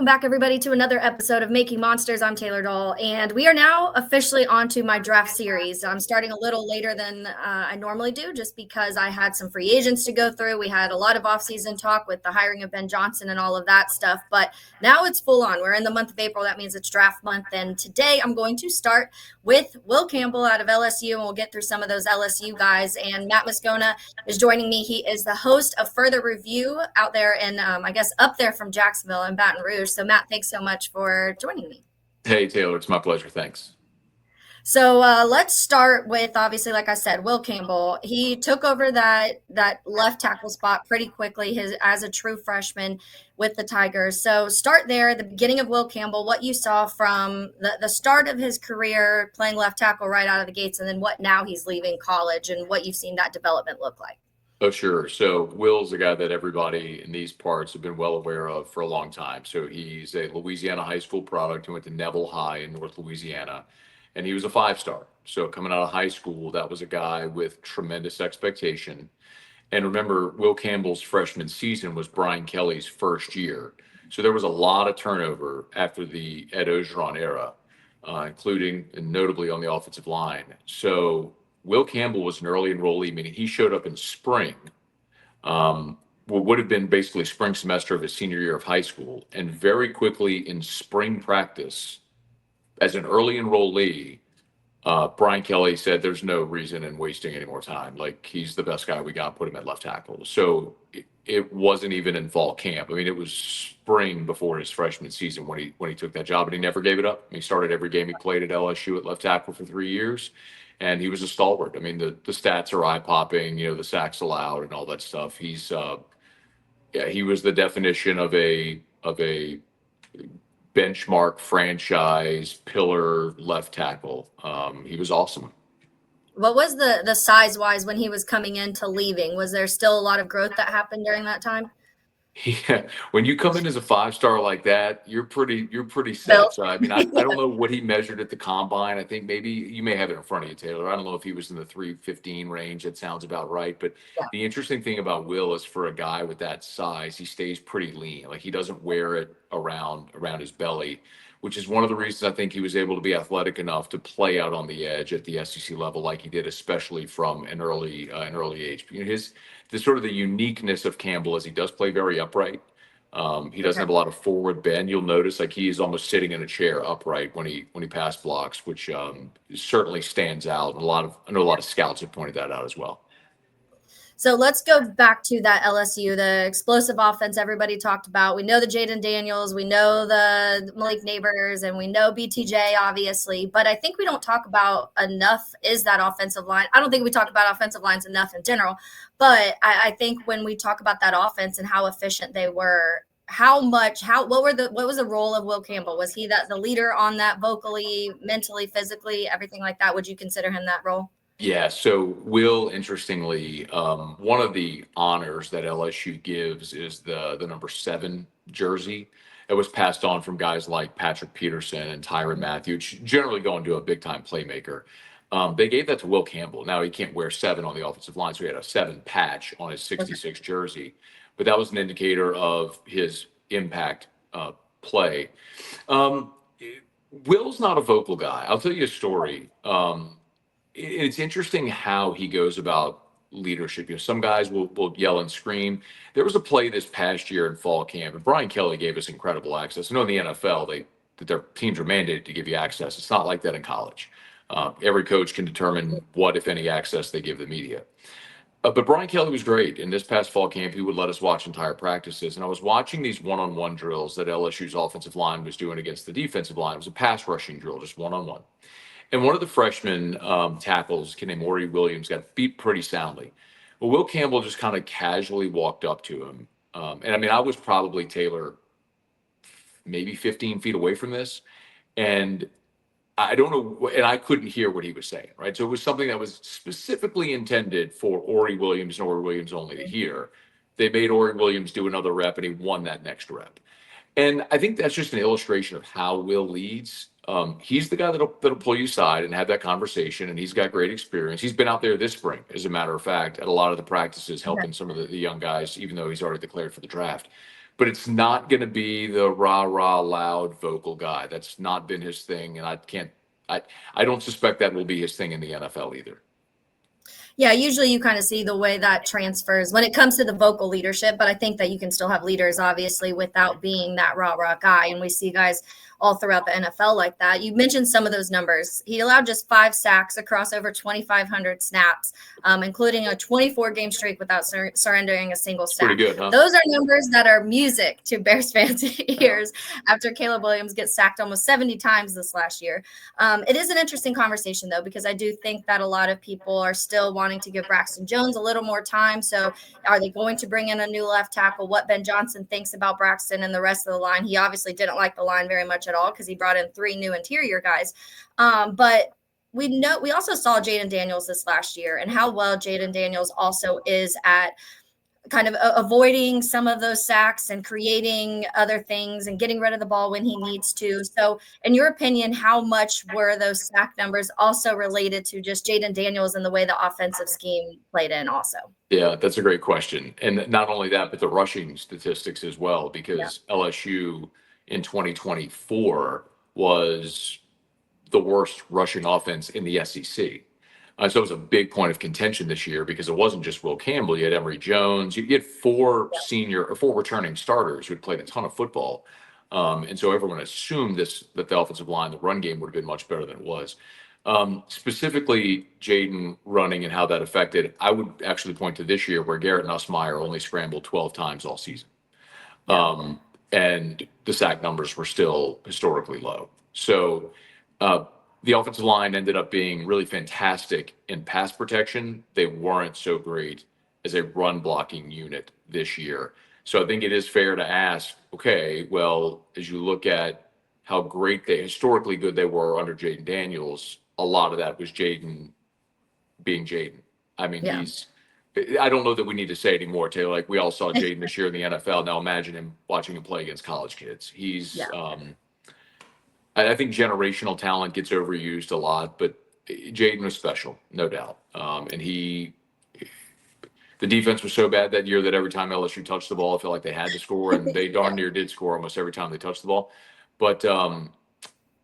Welcome back, everybody, to another episode of Making Monsters. I'm Taylor Dahl, and we are now officially on to my draft series. I'm starting a little later than I normally do just because I had some free agents to go through. We had a lot of offseason talk with the hiring of Ben Johnson and all of that stuff, but now it's full on. We're in the month of April. That means it's draft month, and today I'm going to start with Will Campbell out of LSU, and we'll get through some of those LSU guys. And Matt Moscona is joining me. He is the host of Further Review out there in, I guess, up there from Jacksonville and Baton Rouge. So, Matt, thanks so much for joining me. Hey, Taylor, it's my pleasure. Thanks. So let's start with, obviously, like I said, Will Campbell. He took over that left tackle spot pretty quickly as a true freshman with the Tigers. So start there, the beginning of Will Campbell, what you saw from the start of his career playing left tackle right out of the gates, and then what now he's leaving college and what you've seen that development look like. Oh, sure. So Will's a guy that everybody in these parts have been well aware of for a long time. So he's a Louisiana high school product and went to Neville High in North Louisiana. And he was a five-star. So coming out of high school, that was a guy with tremendous expectation. And remember, Will Campbell's freshman season was Brian Kelly's first year. So there was a lot of turnover after the Ed Ogeron era, including and notably on the offensive line. So Will Campbell was an early enrollee, meaning he showed up in spring, what would have been basically spring semester of his senior year of high school. And very quickly in spring practice, as an early enrollee, Brian Kelly said there's no reason in wasting any more time. Like, he's the best guy we got, put him at left tackle. So it wasn't even in fall camp. I mean, it was spring before his freshman season when he took that job, and he never gave it up. He started every game he played at LSU at left tackle for 3 years. And he was a stalwart. I mean, the stats are eye-popping, the sacks allowed and all that stuff. He was the definition of a benchmark franchise pillar left tackle. He was awesome. What was the size-wise when he was coming into leaving? Was there still a lot of growth that happened during that time? Yeah, when you come in as a five-star like that, you're pretty set. So I mean, I don't know what he measured at the combine. I think maybe you may have it in front of you, Taylor. I don't know if he was in the 315 range. That sounds about right. But Yeah. the interesting thing about Will is, for a guy with that size, he stays pretty lean. Like, he doesn't wear it around his belly, which is one of the reasons I think he was able to be athletic enough to play out on the edge at the SEC level like he did, especially from an early age. The sort of the uniqueness of Campbell is he does play very upright. He doesn't have a lot of forward bend. You'll notice, like, he is almost sitting in a chair upright when he pass blocks, which certainly stands out. I know a lot of scouts have pointed that out as well. So let's go back to that LSU, the explosive offense everybody talked about. We know the Jaden Daniels, we know the Malik Neighbors, and we know BTJ, obviously. But I think we don't talk about enough is that offensive line. I don't think we talk about offensive lines enough in general. But I think when we talk about that offense and how efficient they were, what was the role of Will Campbell? Was he the leader on that, vocally, mentally, physically, everything like that? Would you consider him that role? Yeah, so Will, interestingly, one of the honors that LSU gives is the number 7 jersey. It was passed on from guys like Patrick Peterson and Tyrann Mathieu, generally going to a big-time playmaker. They gave that to Will Campbell. Now, he can't wear 7 on the offensive line, so he had a 7 patch on his 66 jersey. But that was an indicator of his impact play. Will's not a vocal guy. I'll tell you a story. It's interesting how he goes about leadership. Some guys will yell and scream. There was a play this past year in fall camp, and Brian Kelly gave us incredible access. I know in the NFL, that their teams are mandated to give you access. It's not like that in college. Every coach can determine what, if any, access they give the media. But Brian Kelly was great. In this past fall camp, he would let us watch entire practices. And I was watching these one-on-one drills that LSU's offensive line was doing against the defensive line. It was a pass rushing drill, just one-on-one. And one of the freshman tackles, a kid named Ori Williams, got beat pretty soundly. Well, Will Campbell just kind of casually walked up to him. And I mean, I was probably, Taylor, maybe 15 feet away from this. And I don't know, and I couldn't hear what he was saying, right? So it was something that was specifically intended for Ori Williams and Ori Williams only to hear. They made Ori Williams do another rep, and he won that next rep. And I think that's just an illustration of how Will leads. He's the guy that'll pull you aside and have that conversation, and he's got great experience. He's been out there this spring, as a matter of fact, at a lot of the practices, helping some of the young guys, even though he's already declared for the draft. but it's not going to be the rah rah loud vocal guy. That's not been his thing, and I don't suspect that will be his thing in the NFL either. Yeah, usually you kind of see the way that transfers when it comes to the vocal leadership, but I think that you can still have leaders, obviously, without being that rah rah guy. And we see guys all throughout the NFL like that. You mentioned some of those numbers. He allowed just 5 sacks across over 2,500 snaps, including a 24-game streak without surrendering a single sack. Pretty good, huh? Those are numbers that are music to Bears fans' ears after Caleb Williams gets sacked almost 70 times this last year. It is an interesting conversation, though, because I do think that a lot of people are still wanting to give Braxton Jones a little more time. So are they going to bring in a new left tackle? What Ben Johnson thinks about Braxton and the rest of the line. He obviously didn't like the line very much at all because he brought in 3 new interior guys. But we also saw Jaden Daniels this last year and how well Jaden Daniels also is at kind of avoiding some of those sacks and creating other things and getting rid of the ball when he needs to. So in your opinion, how much were those sack numbers also related to just Jaden Daniels and the way the offensive scheme played in also? Yeah, that's a great question. And not only that, but the rushing statistics as well, because LSU in 2024 was the worst rushing offense in the SEC. So it was a big point of contention this year because it wasn't just Will Campbell. You had Emory Jones. You had 4 returning starters who had played a ton of football. And so everyone assumed that the offensive line, the run game would have been much better than it was. Specifically, Jaden running and how that affected, I would actually point to this year where Garrett Nussmeier only scrambled 12 times all season. And the sack numbers were still historically low. So the offensive line ended up being really fantastic in pass protection. They weren't so great as a run blocking unit this year. So I think it is fair to ask, okay, well, as you look at how great historically good they were under Jaden Daniels, a lot of that was Jaden being Jaden. I mean, I don't know that we need to say anymore, Taylor. Like, we all saw Jaden this year in the NFL. Now imagine watching him play against college kids. He's, I think generational talent gets overused a lot, but Jaden was special, no doubt. And the defense was so bad that year that every time LSU touched the ball, I felt like they had to score, and they darn near did score almost every time they touched the ball. But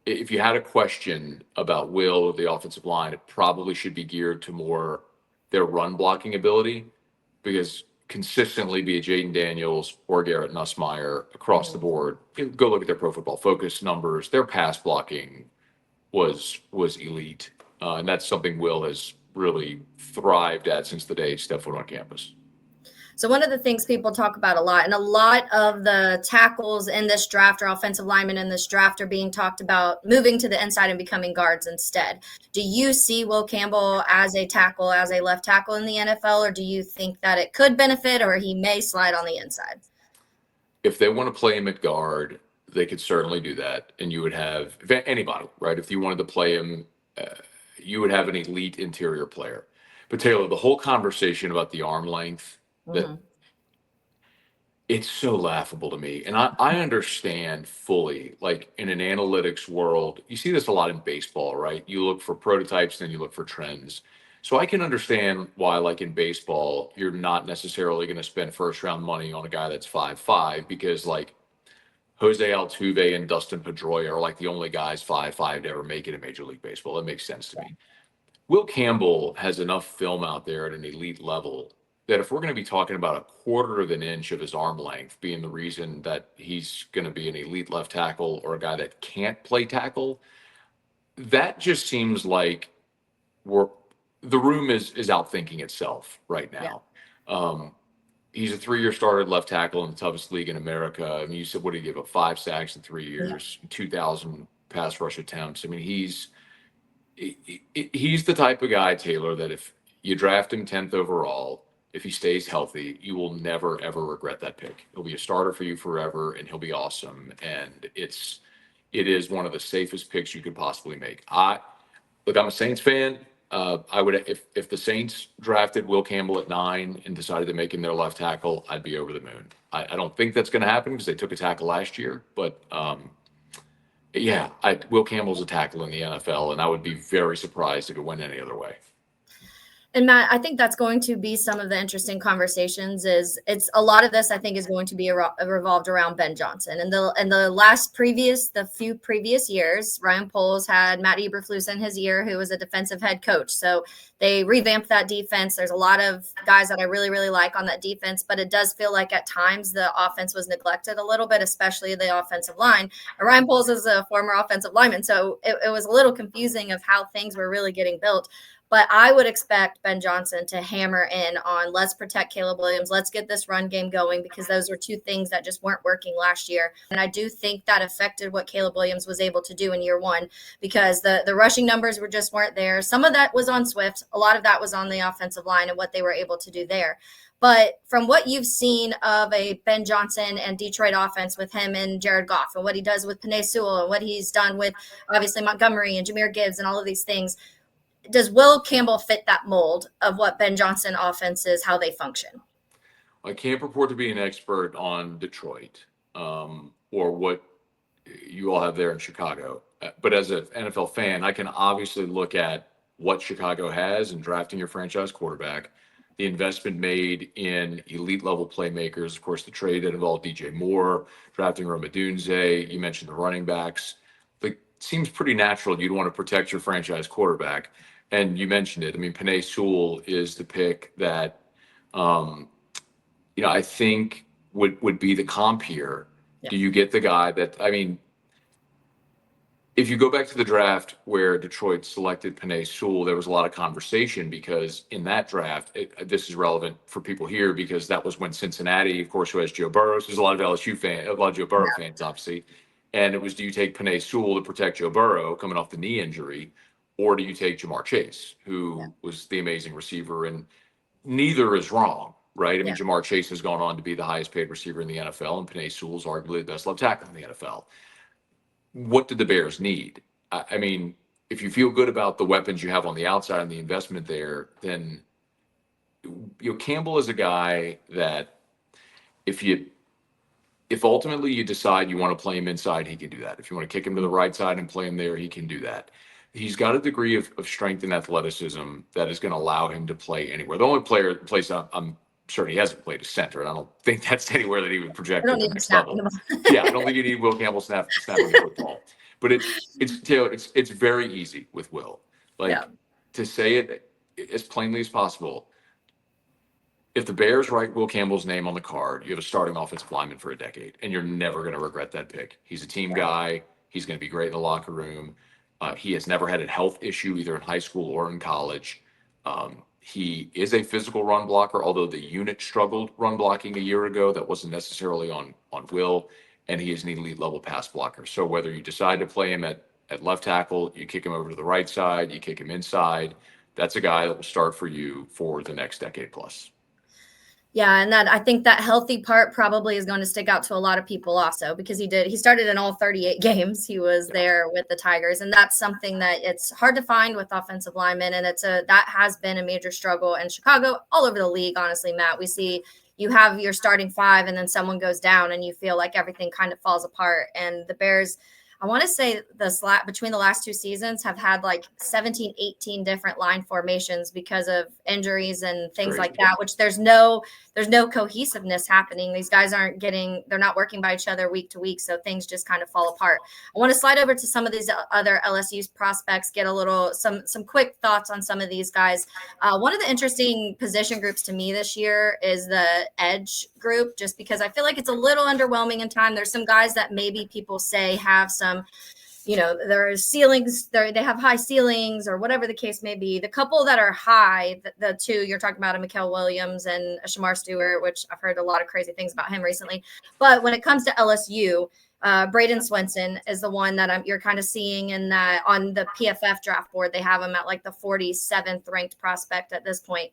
if you had a question about Will or the offensive line, it probably should be geared to more their run blocking ability, because consistently, be it Jaden Daniels or Garrett Nussmeier across the board, go look at their Pro Football Focus numbers. Their pass blocking was elite, and that's something Will has really thrived at since the day he stepped foot on campus. So one of the things people talk about a lot, and a lot of the tackles in this draft or offensive linemen in this draft are being talked about moving to the inside and becoming guards instead. Do you see Will Campbell as a tackle, as a left tackle in the NFL, or do you think that it could benefit or he may slide on the inside? If they want to play him at guard, they could certainly do that. And you would have anybody, right? If you wanted to play him, you would have an elite interior player. But Taylor, the whole conversation about the arm length, it's so laughable to me. And I understand fully, like, in an analytics world, you see this a lot in baseball, right? You look for prototypes, then you look for trends. So I can understand why, like in baseball, you're not necessarily going to spend first round money on a guy that's 5'5", because like Jose Altuve and Dustin Pedroia are like the only guys 5'5" to ever make it in Major League Baseball. That makes sense to me. Will Campbell has enough film out there at an elite level that if we're going to be talking about a quarter of an inch of his arm length being the reason that he's going to be an elite left tackle or a guy that can't play tackle, that just seems like the room is outthinking itself right now. He's a 3-year starter at left tackle in the toughest league in America. I mean, you said, what did he give up? 5 sacks in 3 years, 2,000 pass rush attempts. I mean, he's the type of guy, Taylor, that if you draft him 10th overall, if he stays healthy, you will never, ever regret that pick. He'll be a starter for you forever, and he'll be awesome. And it is one of the safest picks you could possibly make. I'm a Saints fan. I would, if the Saints drafted Will Campbell at 9 and decided to make him their left tackle, I'd be over the moon. I don't think that's going to happen because they took a tackle last year, but Will Campbell's a tackle in the NFL, and I would be very surprised if it went any other way. And Matt, I think that's going to be some of the interesting conversations. Is it's a lot of this I think is going to be revolved around Ben Johnson and the few previous years. Ryan Poles had Matt Eberflus in his year, who was a defensive head coach. So they revamped that defense. There's a lot of guys that I really really like on that defense, but it does feel like at times the offense was neglected a little bit, especially the offensive line. Ryan Poles is a former offensive lineman, so it was a little confusing of how things were really getting built. But I would expect Ben Johnson to hammer in on let's protect Caleb Williams. Let's get this run game going, because those were two things that just weren't working last year. And I do think that affected what Caleb Williams was able to do in year one, because the rushing numbers weren't there. Some of that was on Swift. A lot of that was on the offensive line and what they were able to do there. But from what you've seen of a Ben Johnson and Detroit offense with him and Jared Goff, and what he does with Penei Sewell, and what he's done with obviously Montgomery and Jahmyr Gibbs and all of these things, does Will Campbell fit that mold of what Ben Johnson offense is, how they function? I can't purport to be an expert on Detroit or what you all have there in Chicago. But as an NFL fan, I can obviously look at what Chicago has in drafting your franchise quarterback, the investment made in elite level playmakers, of course, the trade that involved DJ Moore, drafting Rome Odunze. You mentioned the running backs. It seems pretty natural you'd want to protect your franchise quarterback. And you mentioned it. I mean, Penei Sewell is the pick that, I think would be the comp here. Yeah. Do you get the guy that, I mean, if you go back to the draft where Detroit selected Penei Sewell, there was a lot of conversation because in that draft, this is relevant for people here because that was when Cincinnati, of course, who has Joe Burrow. So there's a lot of LSU fans, a lot of Joe Burrow fans, obviously. And it was, do you take Penei Sewell to protect Joe Burrow coming off the knee injury? Or do you take Ja'Marr Chase, who was the amazing receiver? And neither is wrong, right? I mean, Ja'Marr Chase has gone on to be the highest paid receiver in the NFL, and Penei Sewell is arguably the best left tackle in the NFL. What did the Bears need? I mean, if you feel good about the weapons you have on the outside and the investment there, then Campbell is a guy that if ultimately you decide you want to play him inside, he can do that. If you want to kick him to the right side and play him there, he can do that. He's got a degree of strength and athleticism that is going to allow him to play anywhere. The only place I'm certain he hasn't played is center, and I don't think that's anywhere that he would project at the next level. Yeah, I don't think you need Will Campbell snapping the football. But it's very easy with Will. To say it as plainly as possible, if the Bears write Will Campbell's name on the card, you have a starting offensive lineman for a decade, and you're never going to regret that pick. He's a team guy. He's going to be great in the locker room. He has never had a health issue either in high school or in college. He is a physical run blocker, although the unit struggled run blocking a year ago. That wasn't necessarily on Will, and he is an elite level pass blocker. So whether you decide to play him at left tackle, you kick him over to the right side, you kick him inside, that's a guy that will start for you for the next decade plus. Yeah, and I think that healthy part probably is going to stick out to a lot of people also, because he started in all 38 games. He was there with the Tigers, and that's something that it's hard to find with offensive linemen, and that has been a major struggle in Chicago, all over the league, honestly, Matt. We see you have your starting five and then someone goes down and you feel like everything kind of falls apart. And the Bears, I want to say between the last two seasons have had like 17, 18 different line formations because of injuries and things like that, which there's no cohesiveness happening. These guys they're not working by each other week to week. So things just kind of fall apart. I want to slide over to some of these other LSU prospects, get some quick thoughts on some of these guys. One of the interesting position groups to me this year is the edge group, just because I feel like it's a little underwhelming in time. There's some guys that maybe people say have some, there are ceilings, they have high ceilings or whatever the case may be. The couple that are high, the two you're talking about, Mikael Williams and Shamar Stewart, which I've heard a lot of crazy things about him recently. But when it comes to LSU, Braden Swenson is the one that you're kind of seeing in that on the PFF draft board. They have him at like the 47th ranked prospect at this point.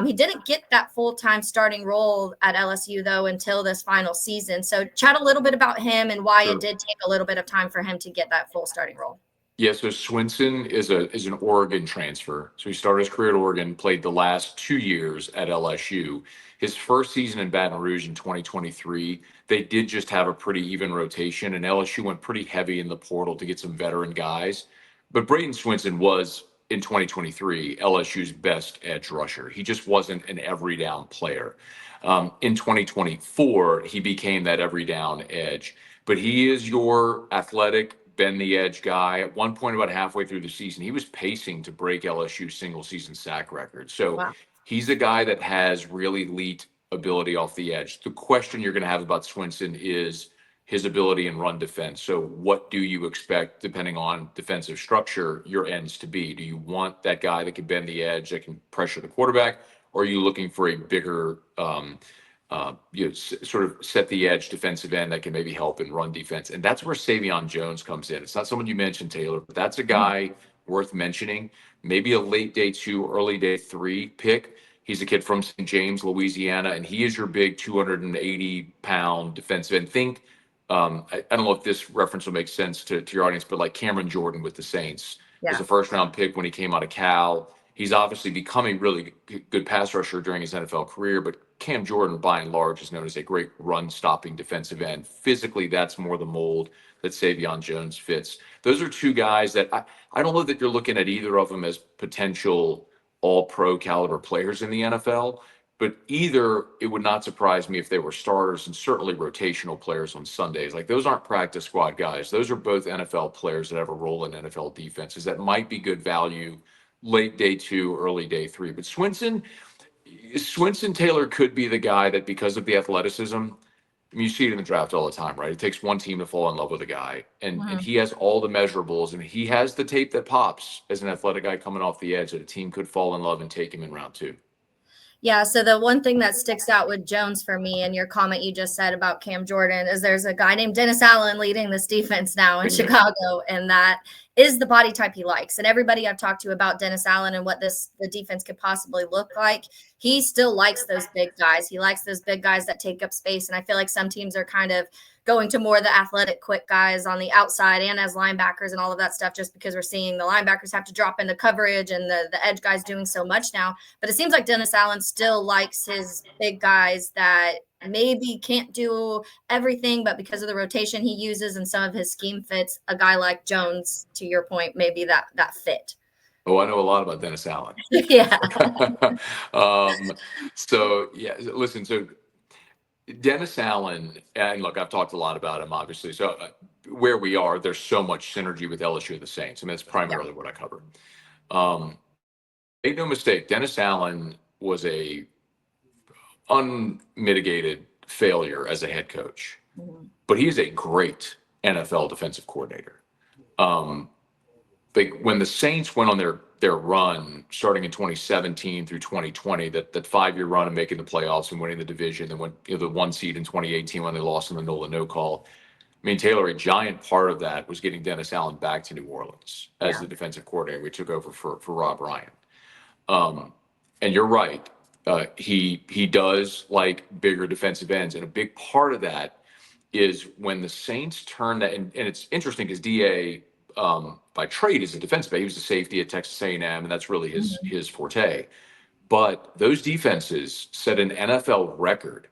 He didn't get that full-time starting role at LSU though until this final season. So chat a little bit about him and why it did take a little bit of time for him to get that full starting role. Yeah, so Swenson is an Oregon transfer. So he started his career at Oregon, played the last 2 years at LSU. His first season in Baton Rouge in 2023, they did just have a pretty even rotation, and LSU went pretty heavy in the portal to get some veteran guys. But Braden Swenson was in 2023 LSU's best edge rusher. He just wasn't an every down player. In 2024, he became that every down edge. But he is your athletic, bend the edge guy. At one point, about halfway through the season, he was pacing to break LSU's single season sack record. So Wow. he's a guy that has really elite ability off the edge. The question you're going to have about Swinson is his ability in run defense. So what do you expect, depending on defensive structure, your ends to be? Do you want that guy that can bend the edge, that can pressure the quarterback? Or are you looking for a bigger, sort of set the edge defensive end that can maybe help in run defense? And that's where Sai'vion Jones comes in. It's not someone you mentioned, Taylor, but that's a guy worth mentioning. Maybe a late day 2, early day 3 pick. He's a kid from St. James, Louisiana, and he is your big 280-pound defensive end. Think, I don't know if this reference will make sense to your audience, but like Cameron Jordan with the Saints was a first-round pick when he came out of Cal. He's obviously become a really good pass rusher during his NFL career, but Cam Jordan, by and large, is known as a great run-stopping defensive end. Physically, that's more the mold that Sai'vion Jones fits. Those are two guys that I don't know that you're looking at either of them as potential all-pro caliber players in the NFL, but either it would not surprise me if they were starters and certainly rotational players on Sundays. Like those aren't practice squad guys. Those are both NFL players that have a role in NFL defenses that might be good value late day 2, early day 3. But Swinson Taylor could be the guy that, because of the athleticism, I mean, you see it in the draft all the time, right? It takes one team to fall in love with a guy, and he has all the measurables, and he has the tape that pops as an athletic guy coming off the edge that a team could fall in love and take him in round 2. Yeah, so the one thing that sticks out with Jones for me, and your comment you just said about Cam Jordan, is there's a guy named Dennis Allen leading this defense now in Chicago, and that is the body type he likes. And everybody I've talked to about Dennis Allen and what the defense could possibly look like, he still likes those big guys. He likes those big guys that take up space, and I feel like some teams are kind of going to more the athletic, quick guys on the outside and as linebackers and all of that stuff, just because we're seeing the linebackers have to drop into coverage and the edge guys doing so much now. But it seems like Dennis Allen still likes his big guys that maybe can't do everything, but because of the rotation he uses and some of his scheme fits, a guy like Jones, to your point, maybe that fit. Oh, I know a lot about Dennis Allen. Yeah. Listen, so Dennis Allen, and look, I've talked a lot about him, obviously. So where we are, there's so much synergy with LSU and the Saints. I mean, that's primarily what I cover. Make no mistake, Dennis Allen was a unmitigated failure as a head coach, but he's a great NFL defensive coordinator. When the Saints went on their run starting in 2017 through 2020, that 5-year run of making the playoffs and winning the division, and went the 1 seed in 2018 when they lost in the NOLA no call. I mean, Taylor, a giant part of that was getting Dennis Allen back to New Orleans as the defensive coordinator. We took over for Rob Ryan. And you're right. He does like bigger defensive ends. And a big part of that is when the Saints turned that, and it's interesting because DA by trade is a defensive back. He was a safety at Texas A&M, and that's really his forte. But those defenses set an NFL record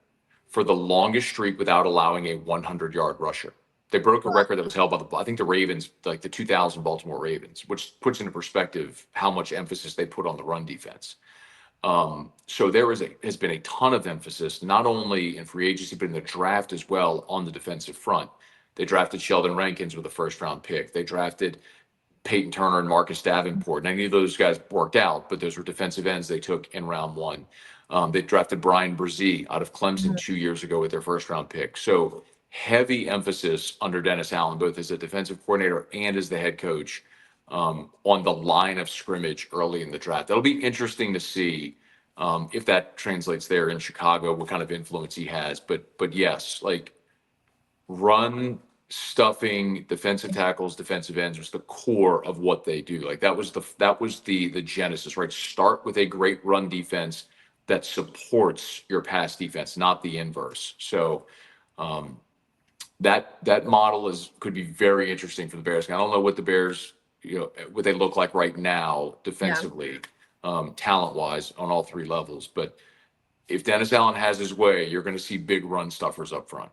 for the longest streak without allowing a 100-yard rusher. They broke a record that was held by I think the Ravens, like the 2000 Baltimore Ravens, which puts into perspective how much emphasis they put on the run defense. So there has been a ton of emphasis, not only in free agency, but in the draft as well, on the defensive front. They drafted Sheldon Rankins with a first-round pick. They drafted Peyton Turner and Marcus Davenport. And any of those guys worked out, but those were defensive ends they took in round 1. They drafted Brian Brzee out of Clemson 2 years ago with their first-round pick. So heavy emphasis under Dennis Allen, both as a defensive coordinator and as the head coach, on the line of scrimmage early in the draft. That'll be interesting to see if that translates there in Chicago, what kind of influence he has. But yes, like run stuffing, defensive tackles, defensive ends was the core of what they do. Like that was the genesis, right? Start with a great run defense that supports your pass defense, not the inverse. So that model could be very interesting for the Bears. I don't know what the Bears, what they look like right now defensively, talent-wise on all 3 levels. But if Dennis Allen has his way, you're going to see big run stuffers up front.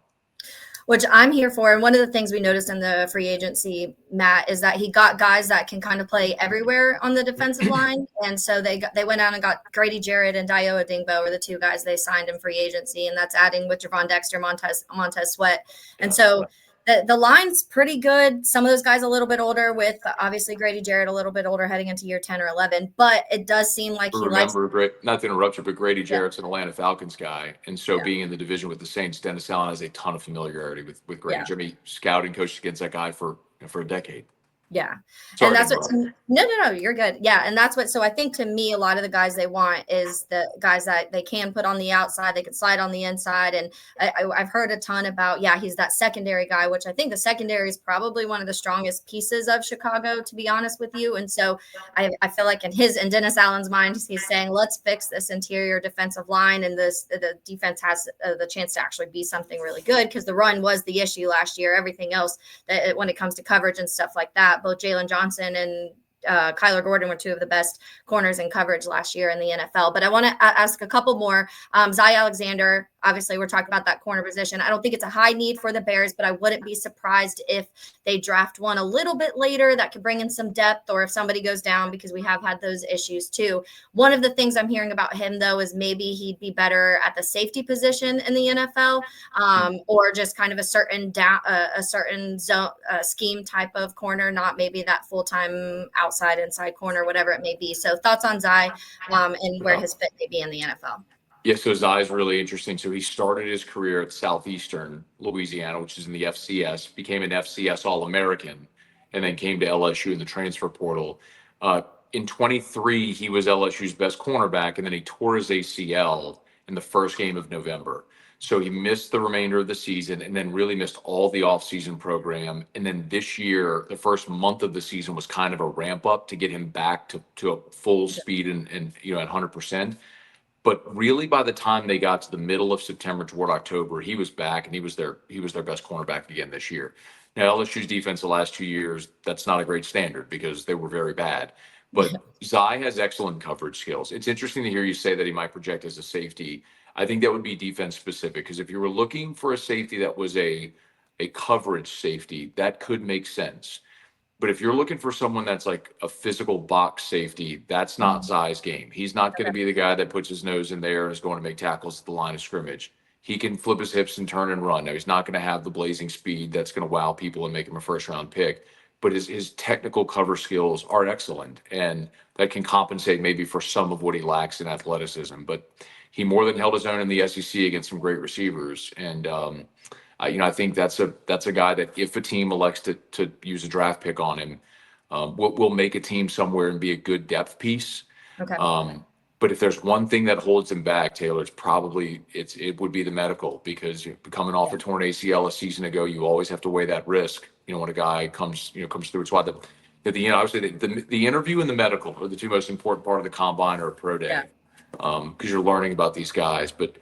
which I'm here for. And one of the things we noticed in the free agency, Matt, is that he got guys that can kind of play everywhere on the defensive line. And so they went out and got Grady Jarrett and Dio Adingbo were the two guys they signed in free agency. And that's adding with Javon Dexter, Montez Sweat. And so the line's pretty good. Some of those guys a little bit older, with obviously Grady Jarrett a little bit older heading into year 10 or 11. But it does seem like he likes. Not to interrupt you, but Grady Jarrett's an Atlanta Falcons guy. And so being in the division with the Saints, Dennis Allen has a ton of familiarity with Grady. Jimmy scouting coached against that guy for a decade. Yeah. Sorry, and that's what, no, you're good. Yeah. And that's what, so I think to me, a lot of the guys they want is the guys that they can put on the outside, they can slide on the inside. And I've heard a ton about, he's that secondary guy, which I think the secondary is probably one of the strongest pieces of Chicago, to be honest with you. And so I feel like in Dennis Allen's mind, he's saying, let's fix this interior defensive line. And the defense has the chance to actually be something really good, because the run was the issue last year. Everything else when it comes to coverage and stuff like that, both Jalen Johnson and Kyler Gordon were two of the best corners in coverage last year in the NFL. But I want to ask a couple more. Zy Alexander, obviously we're talking about that corner position. I don't think it's a high need for the Bears, but I wouldn't be surprised if they draft one a little bit later that could bring in some depth, or if somebody goes down, because we have had those issues too. One of the things I'm hearing about him, though, is maybe he'd be better at the safety position in the NFL, or just kind of a certain zone scheme type of corner, not maybe that full-time outside, inside corner, whatever it may be. So thoughts on Zy and where his fit may be in the NFL. Yeah, so Zy is really interesting. So he started his career at Southeastern Louisiana, which is in the FCS, became an FCS All-American, and then came to LSU in the transfer portal. In 23, he was LSU's best cornerback, and then he tore his ACL in the first game of November. So he missed the remainder of the season, and then really missed all the offseason program. And then this year, the first month of the season was kind of a ramp up to get him back to a full speed and at 100%. But really, by the time they got to the middle of September toward October, he was back, and he was their best cornerback again this year. Now, LSU's defense the last 2 years, that's not a great standard, because they were very bad. But Zy has excellent coverage skills. It's interesting to hear you say that he might project as a safety. I think that would be defense specific, because if you were looking for a safety that was a coverage safety, that could make sense. But if you're looking for someone that's like a physical box safety, that's not Zy's game. He's not going to be the guy that puts his nose in there and is going to make tackles at the line of scrimmage. He can flip his hips and turn and run. Now, he's not going to have the blazing speed that's going to wow people and make him a first-round pick. But his technical cover skills are excellent, and that can compensate maybe for some of what he lacks in athleticism. But he more than held his own in the SEC against some great receivers. And I think that's a guy that, if a team elects to use a draft pick on him, will make a team somewhere and be a good depth piece. Okay. But if there's one thing that holds him back, Taylor, it would be the medical, because coming off a torn ACL a season ago, you always have to weigh that risk. When a guy comes through. It's why obviously the interview and the medical are the two most important part of the combine or a pro day, because you're learning about these guys. But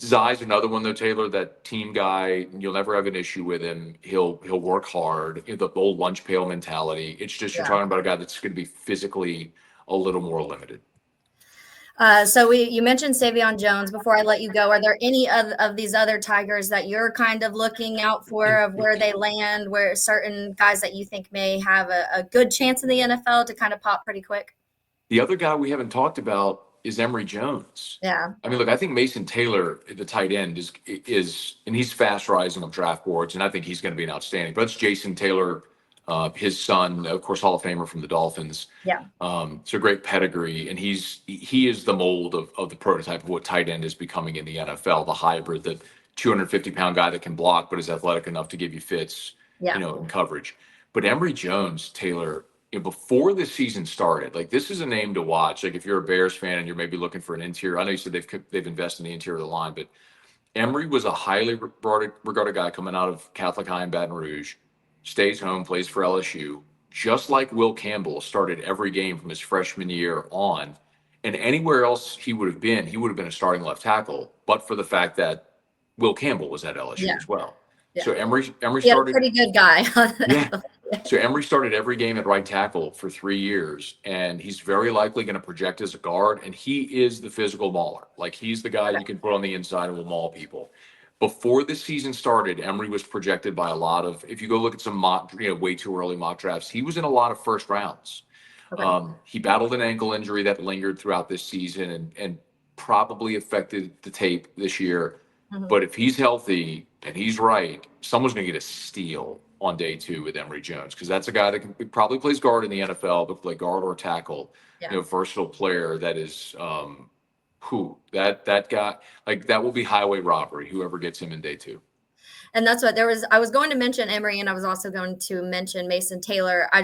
Zy's another one, though, Taylor, that team guy. You'll never have an issue with him. He'll work hard. The old lunch pail mentality. It's just you're talking about a guy that's going to be physically a little more limited. So you mentioned Sai'vion Jones. Before I let you go, are there any of these other Tigers that you're kind of looking out for, of where they land, where certain guys that you think may have a good chance in the NFL to kind of pop pretty quick? The other guy we haven't talked about is Emory Jones. Yeah. I mean, look, I think Mason Taylor, the tight end, is and he's fast rising on draft boards, and I think he's going to be an outstanding. But it's Jason Taylor, his son, of course, Hall of Famer from the Dolphins. Yeah. So great pedigree, and he is the mold of the prototype of what tight end is becoming in the NFL, the hybrid, the 250-pound guy that can block but is athletic enough to give you fits, in coverage. But Emory Jones, Taylor, before the season started, like, this is a name to watch. Like, if you're a Bears fan and you're maybe looking for an interior, I know you said they've invested in the interior of the line, but Emory was a highly regarded guy coming out of Catholic High in Baton Rouge, stays home, plays for LSU, just like Will Campbell started every game from his freshman year on. And anywhere else he would have been a starting left tackle, but for the fact that Will Campbell was at LSU as well. Yeah. So Emory started. A pretty good guy. So Emory started every game at right tackle for 3 years, and he's very likely going to project as a guard, and he is the physical mauler. Like, he's the guy you can put on the inside and will maul people. before the season started, Emery was projected by a lot of, if you go look at some mock, way too early mock drafts, he was in a lot of first rounds. Okay. He battled an ankle injury that lingered throughout this season and probably affected the tape this year. Mhm. But if he's healthy and he's right, someone's going to get a steal on day 2 with Emory Jones, because that's a guy that probably plays guard in the NFL, but play guard or tackle. Yeah. Versatile player that is, that guy, like, that will be highway robbery, whoever gets him in day 2. And that's what I was going to mention Emory, and I was also going to mention Mason Taylor. I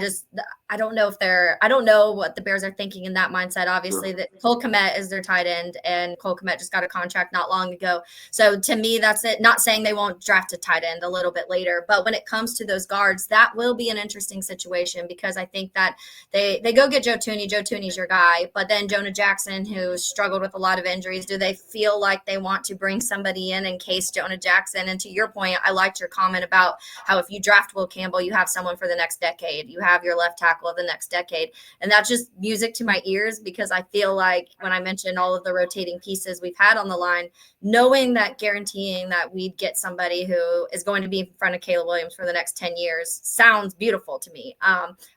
don't know what the Bears are thinking in that mindset. Obviously, Sure. that Cole Kmet is their tight end, and Cole Kmet just got a contract not long ago. So to me, that's it. Not saying they won't draft a tight end a little bit later, but when it comes to those guards, that will be an interesting situation, because I think that they go get Joe Thuney. Joe Thuney's your guy, but then Jonah Jackson, who struggled with a lot of injuries, do they feel like they want to bring somebody in case Jonah Jackson? And to your point, I liked your comment about how if you draft Will Campbell, you have someone for the next decade. You have your left tackle of the next decade. And that's just music to my ears, because I feel like when I mentioned all of the rotating pieces we've had on the line, knowing that, guaranteeing that we'd get somebody who is going to be in front of Caleb Williams for the next 10 years sounds beautiful to me.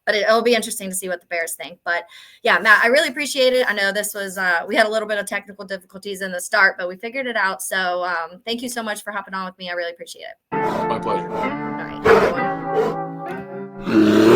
But it'll be interesting to see what the Bears think. But yeah, Matt, I really appreciate it. I know this was, we had a little bit of technical difficulties in the start, but we figured it out. So thank you so much for hopping on with me. I really appreciate it. My pleasure. All right, have a good one.